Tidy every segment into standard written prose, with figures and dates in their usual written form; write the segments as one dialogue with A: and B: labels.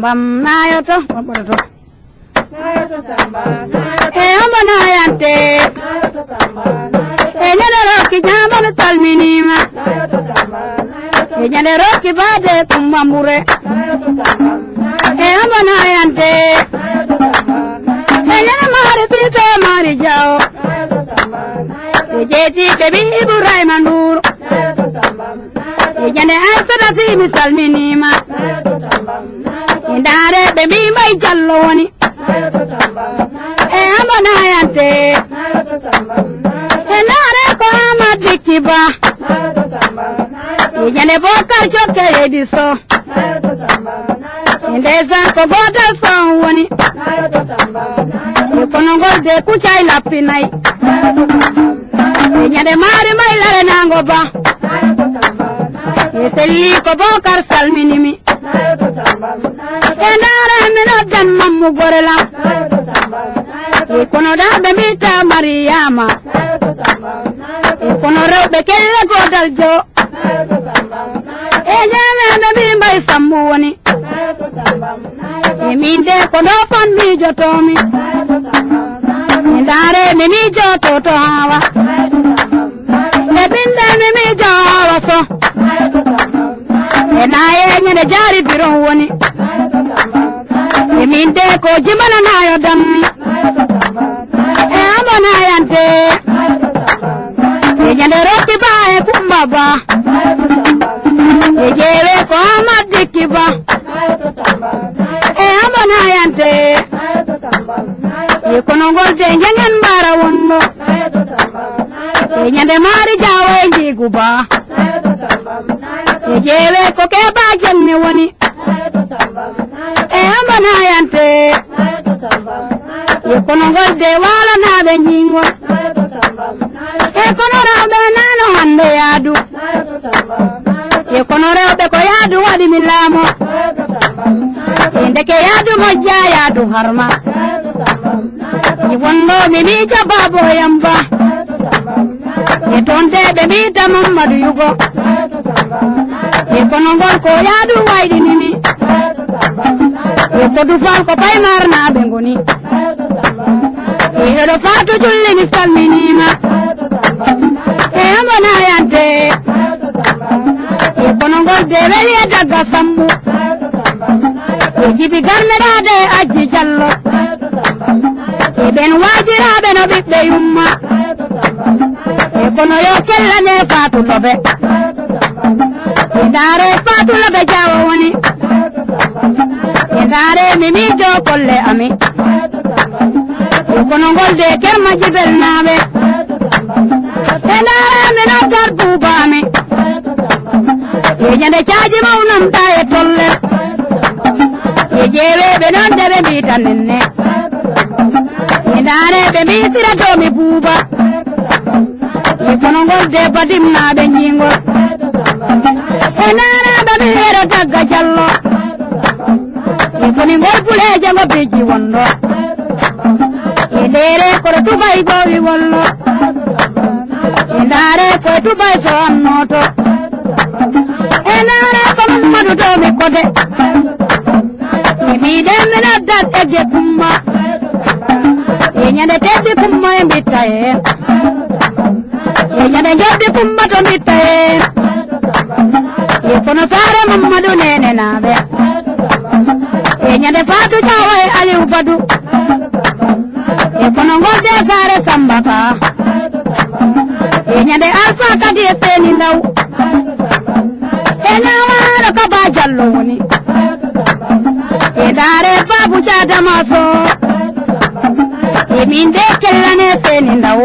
A: Bam na yoto, wabato. Amba na yante. Enyane roki jamba talminima. Enyane roki bade kumamure. Amba na yante. Enyane mari pito mari jao. Ejeti kebi Ibrahim Mandur. Enyane asada si misalminima. Indare bebi mai jalloni. Amba na yante. Indare ko amadikiba. Ijane bokar choke ediso. Indeza ko goda sawoni. Kono golde kuchai lapinai. Ijane mari mai lare nangoba. Eseli ko bokar salminimi. Enara mina damma mugorela. Kono da bemita Mariama. Kono rewbe kelle godal jo. Ejame na bimba samuwoni. Eminde kono pon mi jotomi. Endare mi joto to hawa. Ebinde mi jawa so. Enaye nyene jari biro woni. Eminde ko jimala na yo dammi. Amba na yante. Ejane roki ba e kumbaba. Ejewe ko amadikiba. Amba na yante. Kono golde njangan bara wondo. Enyande mari jawe njiguba. Ejewe ko keba jenne woni. Amba na yante. Kono golde wala na be nyingo. Kono rabe nano hande yadu. Kono rabe ko yadu wadi milamo. Ndeke yadu mojja yadu harma. Wondo mimi jababo yamba. Tonde be mita Muhammadu yugo. Kono gol ko yadu waidi nini. Ko du fal ko pay marna bengoni. Edo fatu julli ni salminima. Amba na yante. Kono gol de weli daga sammu. Jibi garne dade aji jallo. Ben wajira ben obbe yumma. Kono yo kella ne fatu lobe. Dare fatu lobe jawo woni. Dare mimi jo kolle ami. Kono golde kerma jibel nabe. Dare mena garbu bami. Yende chaji maunam tae tolle. Yejewe benon debe bitanenne. Dare be mitira domi buba. Kono golde badim nabe nyingo. Enara babi hero tagga jallo. Koni ngol pule jango beji wondo. Edere kore tubai gowi wollo. Endare kore tubai so annoto. Enara kono madu domi kode. Emide mena dat ege kumma. Enyade tedi kumma embitaye. Enyade jodi kumma to mbitaye. Kono sare Muhammadu nene nabe. Enyade fatu jawe ali ubadu. Kono ngode sare sambaka. Enyade alfa kadi eseni ndaw. Enawa rakaba jallo woni. Edare babu jada maso. Eminde kellane eseni ndaw.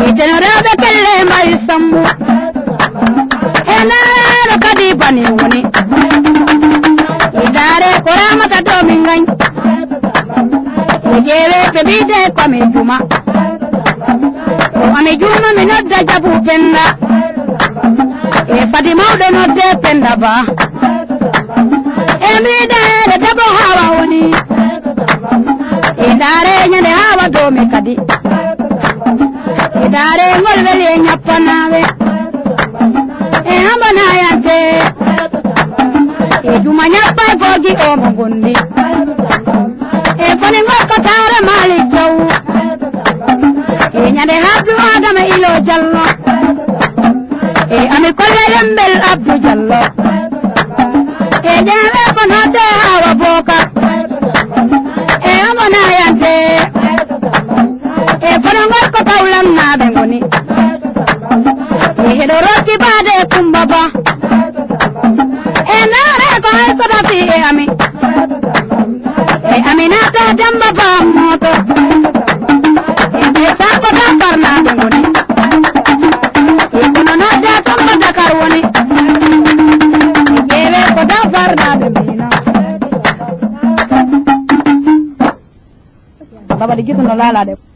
A: Etenarabe kelle mai sambu. Enara kadi bani woni. Idare koramata domingan. Ejewe pebide kwa mejuma. Amejuma minodda jabu penda. Fadi maudo nodde penda ba. Emidare dabo hawa woni. Idare nyande hawa domi kadi. Idare ngol veli nyapanawe. Amba na yante. e jumanya pa gogi o mugundi e koni ngoko tare mali jaw e nyande habdu adama ilo jallo e ami kolle yambel abdu jallo e jeme kono te hawa boka e amona yante e kono ngoko tawlam na bengoni e hedo roti bade kumbaba e nare ko ay sadati e ami nata jamba ba moto e sa ko ta parna bengoni e kono na ja samba dakar woni e we ko ta parna bengina baba di gitu no lala de